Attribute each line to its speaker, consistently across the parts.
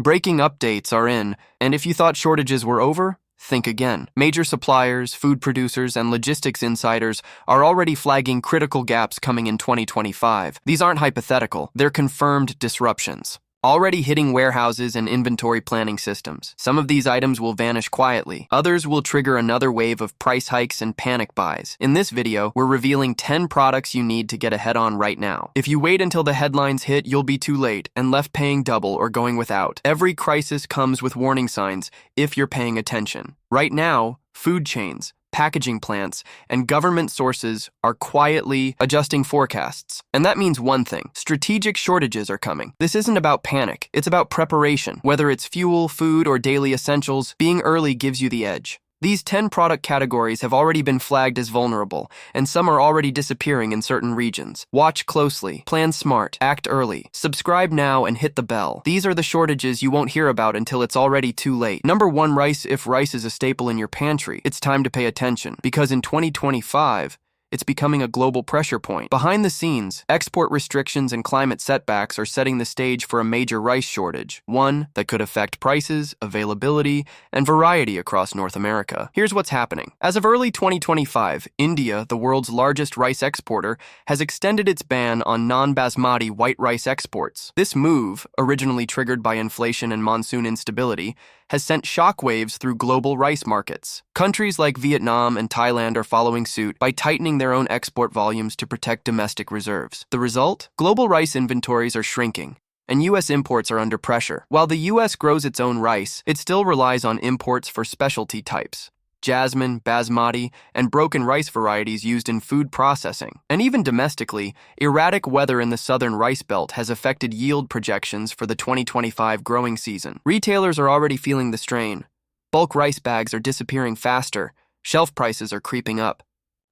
Speaker 1: Breaking updates are in, and if you thought shortages were over, think again. Major suppliers, food producers, and logistics insiders are already flagging critical gaps coming in 2025. These aren't hypothetical, they're confirmed disruptions, already hitting warehouses and inventory planning systems. Some of these items will vanish quietly. Others will trigger another wave of price hikes and panic buys. In this video, we're revealing 10 products you need to get ahead on right now. If you wait until the headlines hit, you'll be too late and left paying double or going without. Every crisis comes with warning signs if you're paying attention. Right now, food chains, packaging plants, and government sources are quietly adjusting forecasts. And that means one thing: strategic shortages are coming. This isn't about panic, it's about preparation. Whether it's fuel, food, or daily essentials, being early gives you the edge. These 10 product categories have already been flagged as vulnerable, and some are already disappearing in certain regions. Watch closely, plan smart, act early. Subscribe now and hit the bell. These are the shortages you won't hear about until it's already too late. Number 1, rice. If rice is a staple in your pantry, it's time to pay attention, because in 2025, it's becoming a global pressure point. Behind the scenes, export restrictions and climate setbacks are setting the stage for a major rice shortage, one that could affect prices, availability, and variety across North America. Here's what's happening. As of early 2025, India, the world's largest rice exporter, has extended its ban on non-basmati white rice exports. This move, originally triggered by inflation and monsoon instability, has sent shockwaves through global rice markets. Countries like Vietnam and Thailand are following suit by tightening their own export volumes to protect domestic reserves. The result? Global rice inventories are shrinking, and U.S. imports are under pressure. While the U.S. grows its own rice, it still relies on imports for specialty types: jasmine, basmati, and broken rice varieties used in food processing. And even domestically, erratic weather in the southern rice belt has affected yield projections for the 2025 growing season. Retailers are already feeling the strain. Bulk rice bags are disappearing faster, shelf prices are creeping up,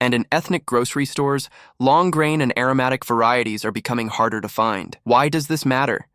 Speaker 1: and in ethnic grocery stores, long grain and aromatic varieties are becoming harder to find. Why does this matter?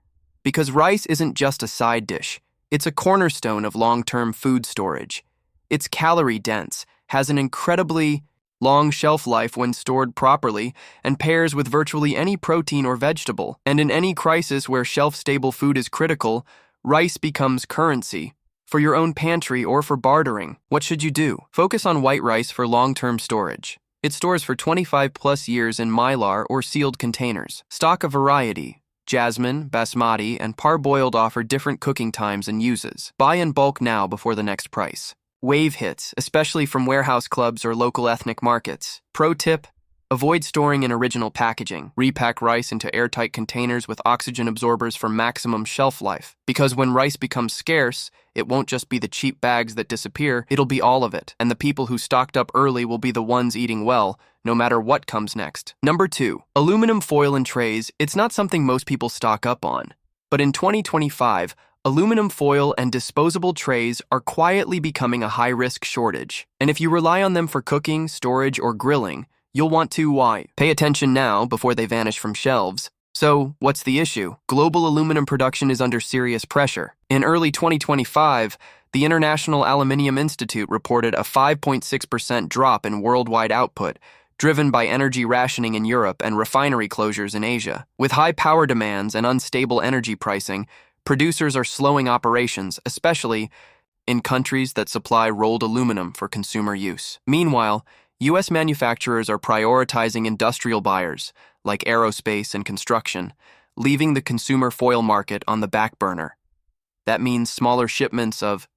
Speaker 1: Because rice isn't just a side dish, it's a cornerstone of long-term food storage. It's calorie-dense, has an incredibly long shelf life when stored properly, and pairs with virtually any protein or vegetable. And in any crisis where shelf-stable food is critical, rice becomes currency, for your own pantry or for bartering. What should you do? Focus on white rice for long-term storage. It stores for 25+ years in mylar or sealed containers. Stock a variety. Jasmine, basmati, and parboiled offer different cooking times and uses. Buy in bulk now before the next price. Wave hits, especially from warehouse clubs or local ethnic markets. Pro tip: avoid storing in original packaging. Repack rice into airtight containers with oxygen absorbers for maximum shelf life. Because when rice becomes scarce, it won't just be the cheap bags that disappear, it'll be all of it. And the people who stocked up early will be the ones eating well, no matter what comes next. Number 2, aluminum foil and trays. It's not something most people stock up on. But in 2025, aluminum foil and disposable trays are quietly becoming a high-risk shortage. And if you rely on them for cooking, storage, or grilling, you'll want to pay attention now before they vanish from shelves. So, what's the issue? Global aluminum production is under serious pressure. In early 2025, the International Aluminium Institute reported a 5.6% drop in worldwide output, driven by energy rationing in Europe and refinery closures in Asia. With high power demands and unstable energy pricing, producers are slowing operations, especially in countries that supply rolled aluminum for consumer use. Meanwhile, U.S. manufacturers are prioritizing industrial buyers, like aerospace and construction, leaving the consumer foil market on the back burner. That means smaller shipments of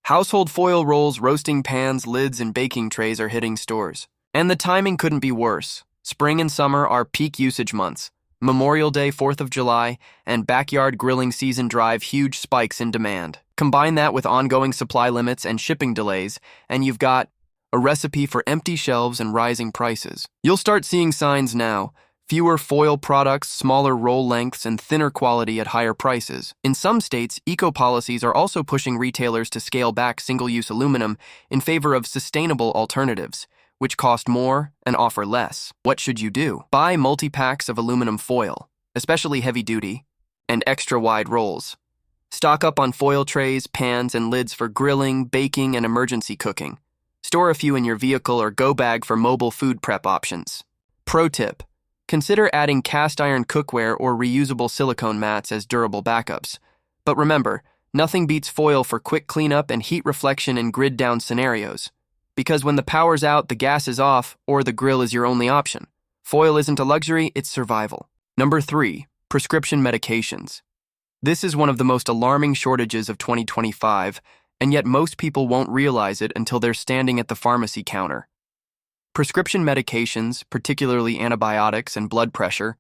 Speaker 1: household foil rolls, roasting pans, lids, and baking trays are hitting stores. And the timing couldn't be worse. Spring and summer are peak usage months. Memorial Day, 4th of July, and backyard grilling season drive huge spikes in demand. Combine that with ongoing supply limits and shipping delays, and you've got a recipe for empty shelves and rising prices. You'll start seeing signs now: fewer foil products, smaller roll lengths, and thinner quality at higher prices. In some states, eco-policies are also pushing retailers to scale back single-use aluminum in favor of sustainable alternatives, which cost more and offer less. What should you do? Buy multi-packs of aluminum foil, especially heavy-duty, and extra-wide rolls. Stock up on foil trays, pans, and lids for grilling, baking, and emergency cooking. Store a few in your vehicle or go bag for mobile food prep options. Pro tip: consider adding cast iron cookware or reusable silicone mats as durable backups. But remember, Nothing beats foil for quick cleanup and heat reflection in grid-down scenarios. Because when the power's out, the gas is off, or the grill is your only option. Foil isn't a luxury, it's survival. Number 3, prescription medications. This is one of the most alarming shortages of 2025, and yet most people won't realize it until they're standing at the pharmacy counter. Prescription medications, particularly antibiotics and blood pressure,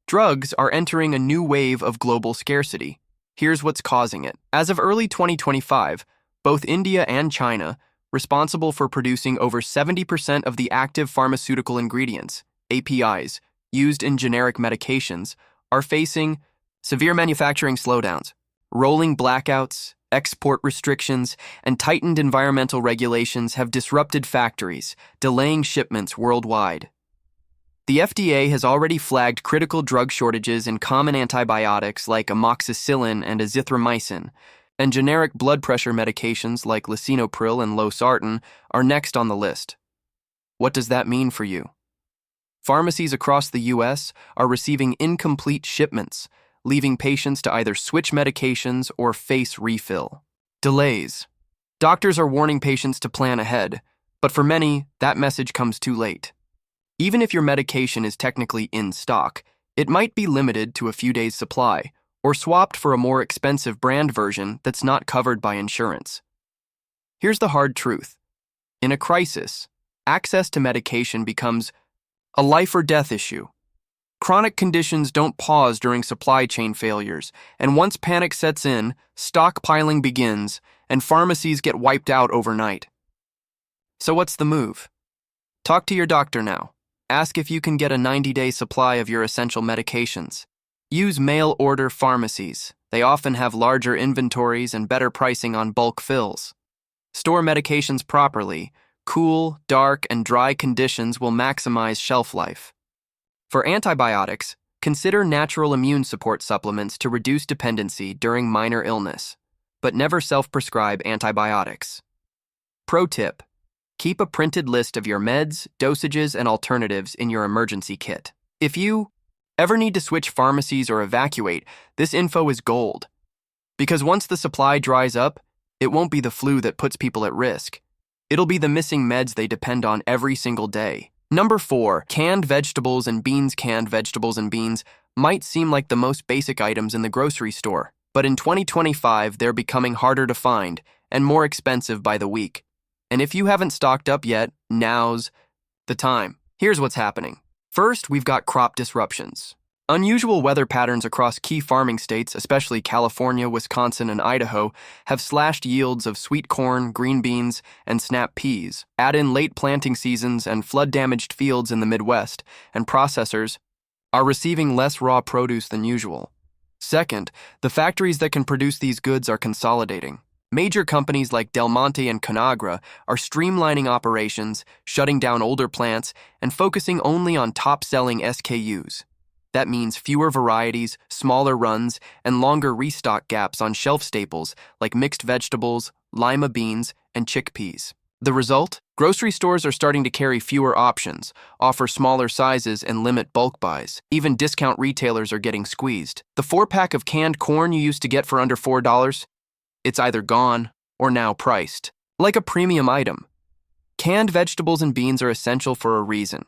Speaker 1: drugs are entering a new wave of global scarcity. Here's what's causing it. As of early 2025, both India and China, responsible for producing over 70% of the active pharmaceutical ingredients, APIs, used in generic medications, are facing severe manufacturing slowdowns, rolling blackouts, export restrictions, and tightened environmental regulations have disrupted factories, delaying shipments worldwide. The FDA has already flagged critical drug shortages in common antibiotics like amoxicillin and azithromycin, and generic blood pressure medications like lisinopril and losartan are next on the list. What does that mean for you? Pharmacies across the U.S. are receiving incomplete shipments, leaving patients to either switch medications or face refill. Delays. Doctors are warning patients to plan ahead, but for many, that message comes too late. Even if your medication is technically in stock, it might be limited to a few days' supply, or swapped for a more expensive brand version that's not covered by insurance. Here's the hard truth. In a crisis, access to medication becomes a life or death issue. Chronic conditions don't pause during supply chain failures, and once panic sets in, stockpiling begins, and pharmacies get wiped out overnight. So what's the move? Talk to your doctor now. Ask if you can get a 90-day supply of your essential medications. Use mail-order pharmacies. They often have larger inventories and better pricing on bulk fills. Store medications properly. Cool, dark, and dry conditions will maximize shelf life. For antibiotics, consider natural immune support supplements to reduce dependency during minor illness, but never self-prescribe antibiotics. Pro tip: keep a printed list of your meds, dosages, and alternatives in your emergency kit. If you ever need to switch pharmacies or evacuate, this info is gold. Because once the supply dries up, it won't be the flu that puts people at risk. It'll be the missing meds they depend on every single day. Number 4, canned vegetables and beans. Canned vegetables and beans might seem like the most basic items in the grocery store, but in 2025, they're becoming harder to find and more expensive by the week. And if you haven't stocked up yet, now's the time. Here's what's happening. First, we've got crop disruptions. Unusual weather patterns across key farming states, especially California, Wisconsin, and Idaho, have slashed yields of sweet corn, green beans, and snap peas. Add in late planting seasons and flood-damaged fields in the Midwest, and processors are receiving less raw produce than usual. Second, the factories that can produce these goods are consolidating. Major companies like Del Monte and Conagra are streamlining operations, shutting down older plants, and focusing only on top-selling SKUs. That means fewer varieties, smaller runs, and longer restock gaps on shelf staples like mixed vegetables, lima beans, and chickpeas. The result? Grocery stores are starting to carry fewer options, offer smaller sizes, and limit bulk buys. Even discount retailers are getting squeezed. The 4-pack of canned corn you used to get for under $4, it's either gone or now priced like a premium item. Canned vegetables and beans are essential for a reason.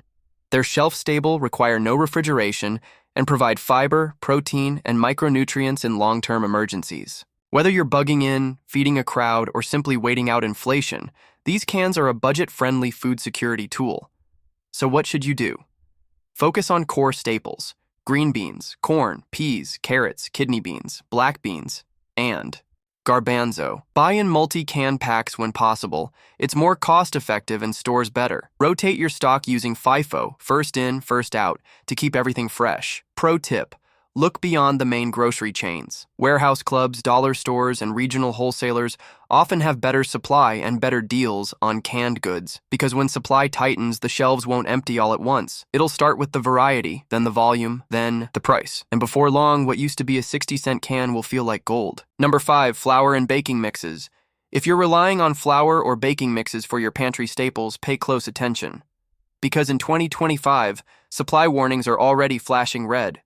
Speaker 1: They're shelf-stable, require no refrigeration, and provide fiber, protein, and micronutrients in long-term emergencies. Whether you're bugging in, feeding a crowd, or simply waiting out inflation, these cans are a budget-friendly food security tool. So what should you do? Focus on core staples: green beans, corn, peas, carrots, kidney beans, black beans, and garbanzo. Buy in multi-can packs when possible. It's more cost-effective and stores better. Rotate your stock using FIFO, first in, first out, to keep everything fresh. Pro tip: look beyond the main grocery chains. Warehouse clubs, dollar stores, and regional wholesalers often have better supply and better deals on canned goods, because when supply tightens, the shelves won't empty all at once. It'll start with the variety, then the volume, then the price. And before long, what used to be a 60-cent can will feel like gold. Number 5, flour and baking mixes. If you're relying on flour or baking mixes for your pantry staples, pay close attention. Because in 2025, supply warnings are already flashing red.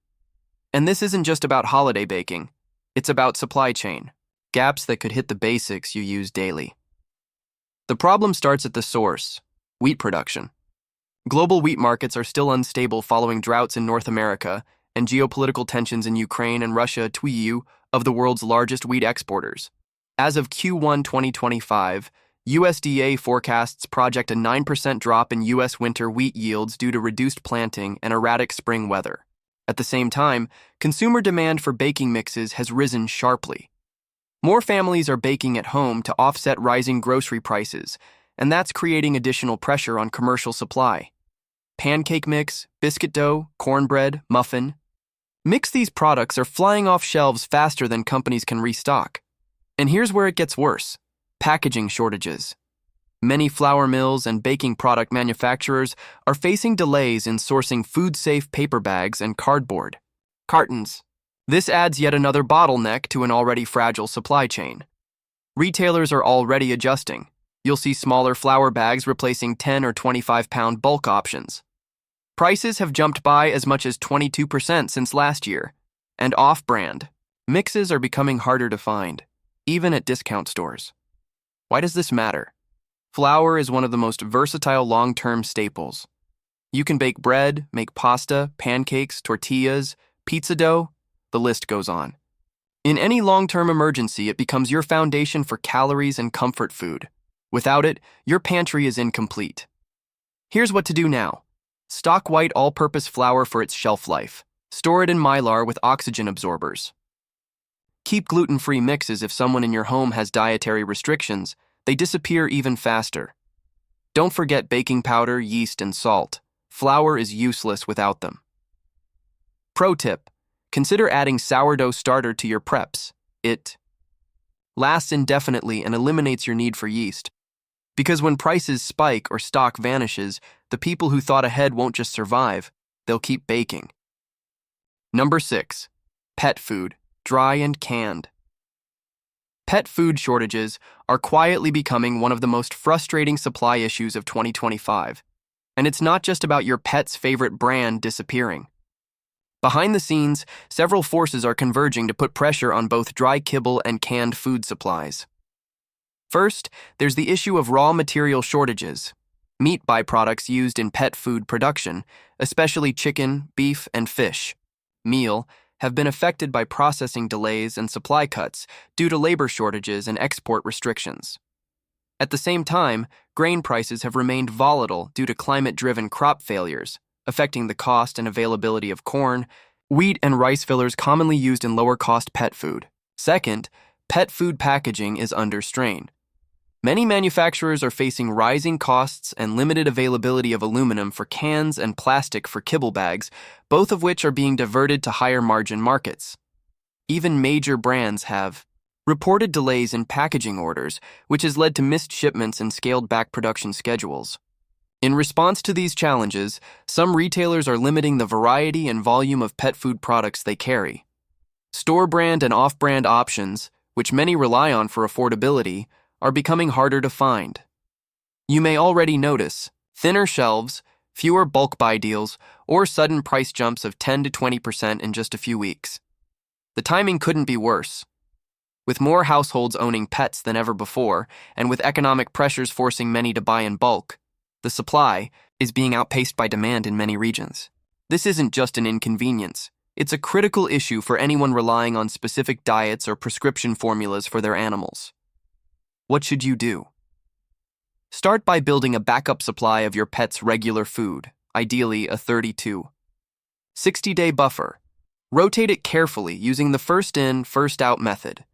Speaker 1: And this isn't just about holiday baking, it's about supply chain. gaps that could hit the basics you use daily. The problem starts at the source: wheat production. Global wheat markets are still unstable following droughts in North America and geopolitical tensions in Ukraine and Russia, two of the world's largest wheat exporters. As of Q1 2025, USDA forecasts project a 9% drop in U.S. winter wheat yields due to reduced planting and erratic spring weather. At the same time, consumer demand for baking mixes has risen sharply. More families are baking at home to offset rising grocery prices, and that's creating additional pressure on commercial supply. Pancake mix, biscuit dough, cornbread, muffin. Mix these products are flying off shelves faster than companies can restock. And here's where it gets worse: packaging shortages. Many flour mills and baking product manufacturers are facing delays in sourcing food-safe paper bags and cardboard cartons. This adds yet another bottleneck to an already fragile supply chain. Retailers are already adjusting. You'll see smaller flour bags replacing 10 or 25-pound bulk options. Prices have jumped by as much as 22% since last year, and off-brand mixes are becoming harder to find, even at discount stores. Why does this matter? Flour is one of the most versatile long-term staples. You can bake bread, make pasta, pancakes, tortillas, pizza dough. The list goes on. In any long-term emergency, it becomes your foundation for calories and comfort food. Without it, your pantry is incomplete. Here's what to do now. Stock white all-purpose flour for its shelf life. Store it in Mylar with oxygen absorbers. Keep gluten-free mixes if someone in your home has dietary restrictions. They disappear even faster. Don't forget baking powder, yeast, and salt. Flour is useless without them. Pro tip: consider adding sourdough starter to your preps. It lasts indefinitely and eliminates your need for yeast. Because when prices spike or stock vanishes, the people who thought ahead won't just survive, they'll keep baking. Number 6. Pet food, dry and canned. Pet food shortages are quietly becoming one of the most frustrating supply issues of 2025. And it's not just about your pet's favorite brand disappearing. Behind the scenes, several forces are converging to put pressure on both dry kibble and canned food supplies. First, there's the issue of raw material shortages. Meat byproducts used in pet food production, especially chicken, beef, and fish, meal, have been affected by processing delays and supply cuts due to labor shortages and export restrictions. At the same time, grain prices have remained volatile due to climate-driven crop failures, affecting the cost and availability of corn, wheat, and rice fillers commonly used in lower-cost pet food. Second, pet food packaging is under strain. Many manufacturers are facing rising costs and limited availability of aluminum for cans and plastic for kibble bags, both of which are being diverted to higher-margin markets. Even major brands have reported delays in packaging orders, which has led to missed shipments and scaled-back production schedules. In response to these challenges, some retailers are limiting the variety and volume of pet food products they carry. Store brand and off-brand options, which many rely on for affordability, are becoming harder to find. You may already notice thinner shelves, fewer bulk buy deals, or sudden price jumps of 10 to 20% in just a few weeks. The timing couldn't be worse. With more households owning pets than ever before, and with economic pressures forcing many to buy in bulk, the supply is being outpaced by demand in many regions. This isn't just an inconvenience. It's a critical issue for anyone relying on specific diets or prescription formulas for their animals. What should you do? Start by building a backup supply of your pet's regular food, ideally a 30 to 60-day buffer. Rotate it carefully using the first-in, first-out method.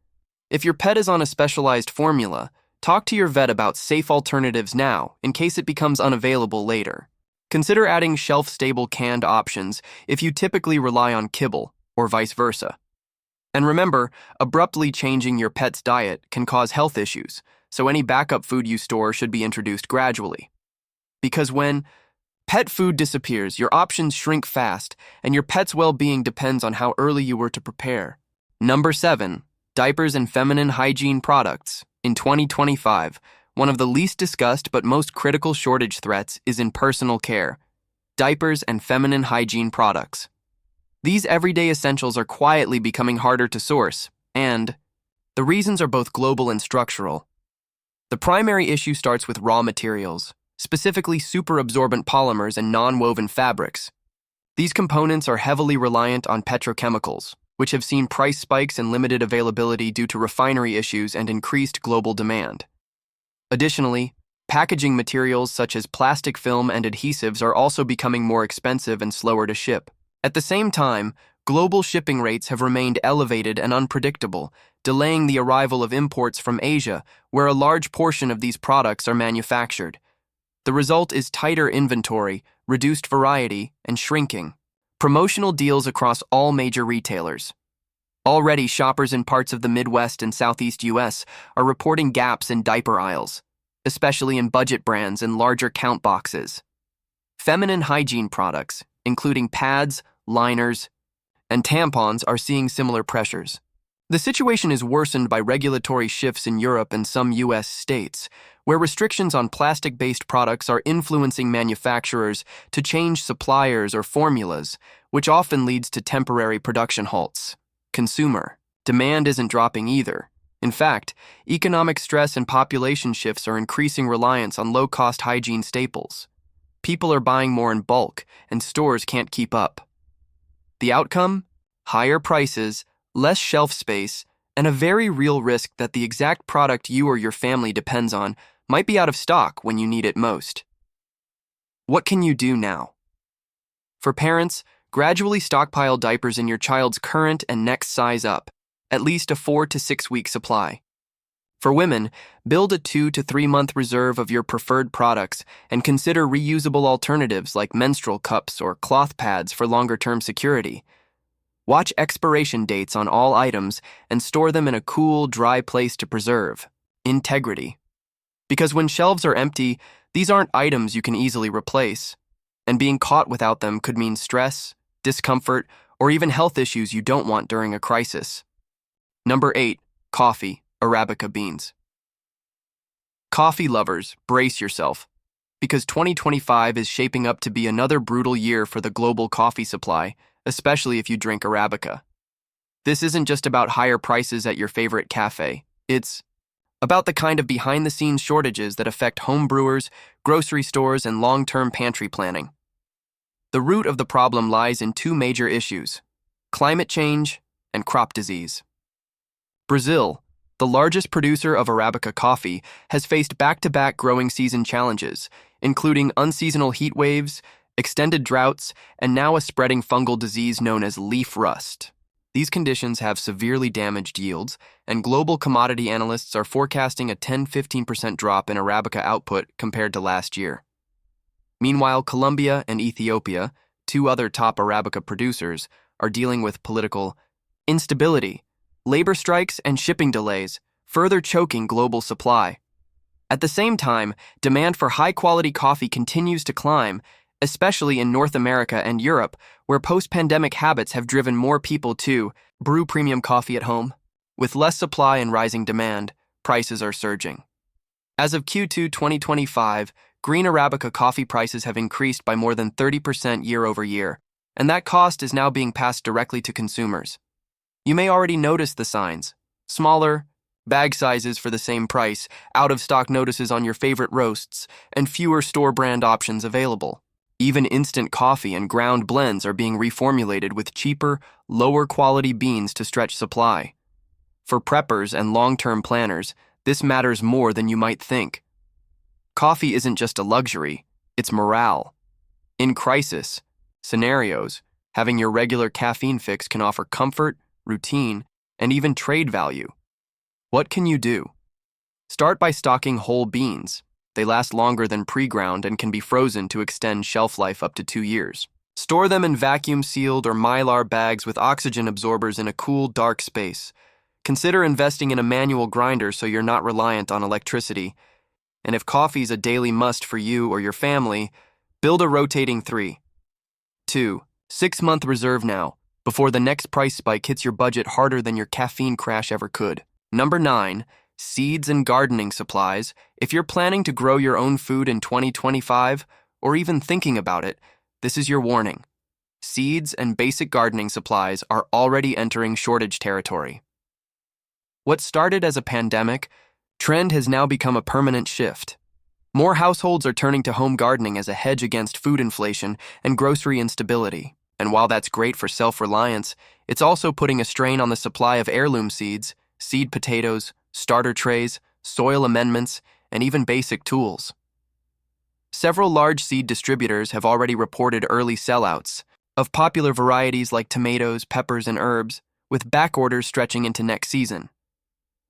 Speaker 1: If your pet is on a specialized formula, talk to your vet about safe alternatives now in case it becomes unavailable later. Consider adding shelf-stable canned options if you typically rely on kibble, or vice versa. And remember, abruptly changing your pet's diet can cause health issues, so any backup food you store should be introduced gradually. Because when pet food disappears, your options shrink fast, and your pet's well-being depends on how early you were to prepare. Number 7. Diapers and feminine hygiene products. In 2025, one of the least discussed but most critical shortage threats is in personal care: diapers and feminine hygiene products. These everyday essentials are quietly becoming harder to source, and The reasons are both global and structural. The primary issue starts with raw materials, specifically superabsorbent polymers and non-woven fabrics. These components are heavily reliant on petrochemicals, which have seen price spikes and limited availability due to refinery issues and increased global demand. Additionally, packaging materials such as plastic film and adhesives are also becoming more expensive and slower to ship. At the same time, global shipping rates have remained elevated and unpredictable, delaying the arrival of imports from Asia, where a large portion of these products are manufactured. The result is tighter inventory, reduced variety, and shrinking. Promotional deals across all major retailers. Already, shoppers in parts of the Midwest and Southeast U.S. are reporting gaps in diaper aisles, especially in budget brands and larger count boxes. Feminine hygiene products, including pads, liners, and tampons, are seeing similar pressures. The situation is worsened by regulatory shifts in Europe and some U.S. states, where restrictions on plastic-based products are influencing manufacturers to change suppliers or formulas, which often leads to temporary production halts. Consumer demand isn't dropping either. In fact, economic stress and population shifts are increasing reliance on low-cost hygiene staples. People are buying more in bulk, and stores can't keep up. The outcome? Higher prices, less shelf space, and a very real risk that the exact product you or your family depends on might be out of stock when you need it most. What can you do now? For parents, gradually stockpile diapers in your child's current and next size up, at least a 4 to 6 week supply. For women, build a 2 to 3 month reserve of your preferred products and consider reusable alternatives like menstrual cups or cloth pads for longer-term security. Watch expiration dates on all items and store them in a cool, dry place to preserve. Integrity. Because when shelves are empty, these aren't items you can easily replace, and being caught without them could mean stress, discomfort, or even health issues you don't want during a crisis. Number 8. Coffee, Arabica beans. Coffee lovers, brace yourself, because 2025 is shaping up to be another brutal year for the global coffee supply, especially if you drink Arabica. This isn't just about higher prices at your favorite cafe. It's about the kind of behind-the-scenes shortages that affect home brewers, grocery stores, and long-term pantry planning. The root of the problem lies in two major issues: climate change and crop disease. Brazil, the largest producer of Arabica coffee, has faced back-to-back growing season challenges, including unseasonal heat waves, extended droughts, and now a spreading fungal disease known as leaf rust. These conditions have severely damaged yields, and global commodity analysts are forecasting a 10-15% drop in Arabica output compared to last year. Meanwhile, Colombia and Ethiopia, two other top Arabica producers, are dealing with political instability, labor strikes, and shipping delays, further choking global supply. At the same time, demand for high-quality coffee continues to climb, especially in North America and Europe, where post-pandemic habits have driven more people to brew premium coffee at home. With less supply and rising demand, prices are surging. As of Q2 2025, green Arabica coffee prices have increased by more than 30% year over year, and that cost is now being passed directly to consumers. You may already notice the signs: smaller bag sizes for the same price, out-of-stock notices on your favorite roasts, and fewer store-brand options available. Even instant coffee and ground blends are being reformulated with cheaper, lower-quality beans to stretch supply. For preppers and long-term planners, this matters more than you might think. Coffee isn't just a luxury, it's morale. In crisis scenarios, having your regular caffeine fix can offer comfort, routine, and even trade value. What can you do? Start by stocking whole beans. They last longer than pre-ground and can be frozen to extend shelf life up to 2 years. Store them in vacuum-sealed or mylar bags with oxygen absorbers in a cool, dark space. Consider investing in a manual grinder so you're not reliant on electricity. And if coffee's a daily must for you or your family, build a rotating 3, 2, 6-month reserve now, before the next price spike hits your budget harder than your caffeine crash ever could. Number 9. Seeds and gardening supplies. If you're planning to grow your own food in 2025, or even thinking about it, this is your warning. Seeds and basic gardening supplies are already entering shortage territory. What started as a pandemic trend has now become a permanent shift. More households are turning to home gardening as a hedge against food inflation and grocery instability. And while that's great for self-reliance, it's also putting a strain on the supply of heirloom seeds, seed potatoes, starter trays, soil amendments, and even basic tools. Several large seed distributors have already reported early sellouts of popular varieties like tomatoes, peppers, and herbs, with back orders stretching into next season.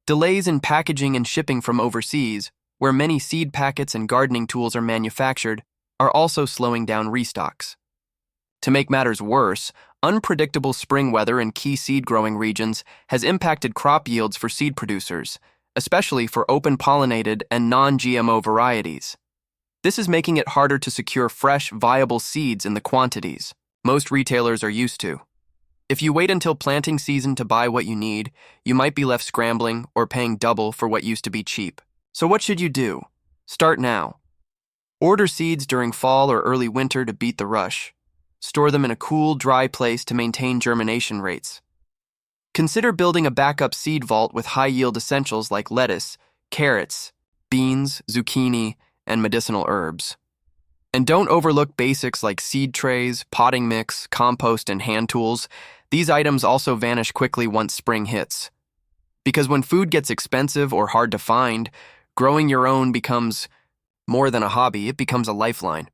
Speaker 1: Delays in packaging and shipping from overseas, where many seed packets and gardening tools are manufactured, are also slowing down restocks. To make matters worse, unpredictable spring weather in key seed-growing regions has impacted crop yields for seed producers, especially for open-pollinated and non-GMO varieties. This is making it harder to secure fresh, viable seeds in the quantities most retailers are used to. If you wait until planting season to buy what you need, you might be left scrambling or paying double for what used to be cheap. So what should you do? Start now. Order seeds during fall or early winter to beat the rush. Store them in a cool, dry place to maintain germination rates. Consider building a backup seed vault with high-yield essentials like lettuce, carrots, beans, zucchini, and medicinal herbs. And don't overlook basics like seed trays, potting mix, compost, and hand tools. These items also vanish quickly once spring hits. Because when food gets expensive or hard to find, growing your own becomes more than a hobby, it becomes a lifeline.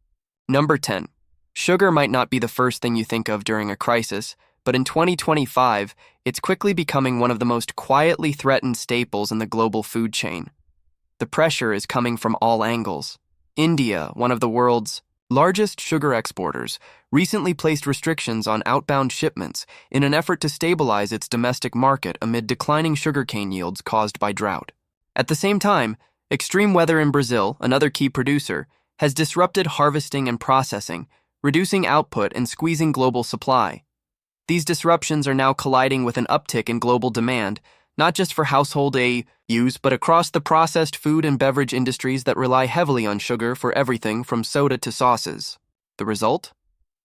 Speaker 1: Number 10. Sugar might not be the first thing you think of during a crisis, but in 2025, it's quickly becoming one of the most quietly threatened staples in the global food chain. The pressure is coming from all angles. India, one of the world's largest sugar exporters, recently placed restrictions on outbound shipments in an effort to stabilize its domestic market amid declining sugarcane yields caused by drought. At the same time, extreme weather in Brazil, another key producer, has disrupted harvesting and processing, reducing output and squeezing global supply. These disruptions are now colliding with an uptick in global demand, not just for household use, but across the processed food and beverage industries that rely heavily on sugar for everything from soda to sauces. The result?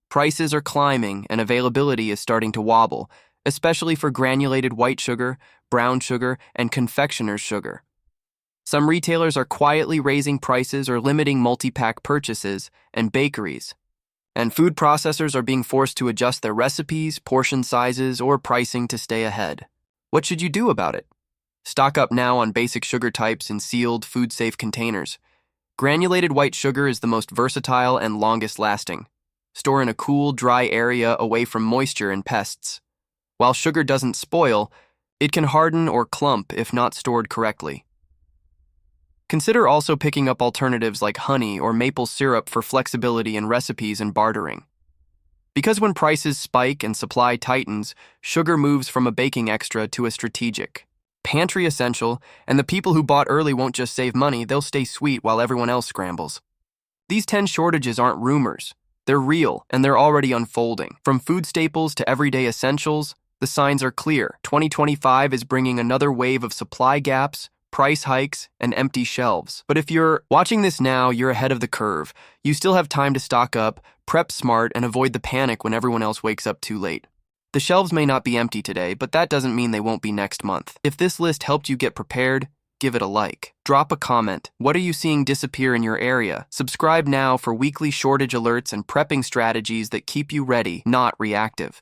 Speaker 1: Prices are climbing and availability is starting to wobble, especially for granulated white sugar, brown sugar, and confectioner's sugar. Some retailers are quietly raising prices or limiting multi-pack purchases, and bakeries and food processors are being forced to adjust their recipes, portion sizes, or pricing to stay ahead. What should you do about it? Stock up now on basic sugar types in sealed, food-safe containers. Granulated white sugar is the most versatile and longest-lasting. Store in a cool, dry area away from moisture and pests. While sugar doesn't spoil, it can harden or clump if not stored correctly. Consider also picking up alternatives like honey or maple syrup for flexibility in recipes and bartering. Because when prices spike and supply tightens, sugar moves from a baking extra to a strategic pantry essential, and the people who bought early won't just save money, they'll stay sweet while everyone else scrambles. These 10 shortages aren't rumors. They're real, and they're already unfolding. From food staples to everyday essentials, the signs are clear. 2025 is bringing another wave of supply gaps, price hikes, and empty shelves. But if you're watching this now, you're ahead of the curve. You still have time to stock up, prep smart, and avoid the panic when everyone else wakes up too late. The shelves may not be empty today, but that doesn't mean they won't be next month. If this list helped you get prepared, give it a like. Drop a comment. What are you seeing disappear in your area? Subscribe now for weekly shortage alerts and prepping strategies that keep you ready, not reactive.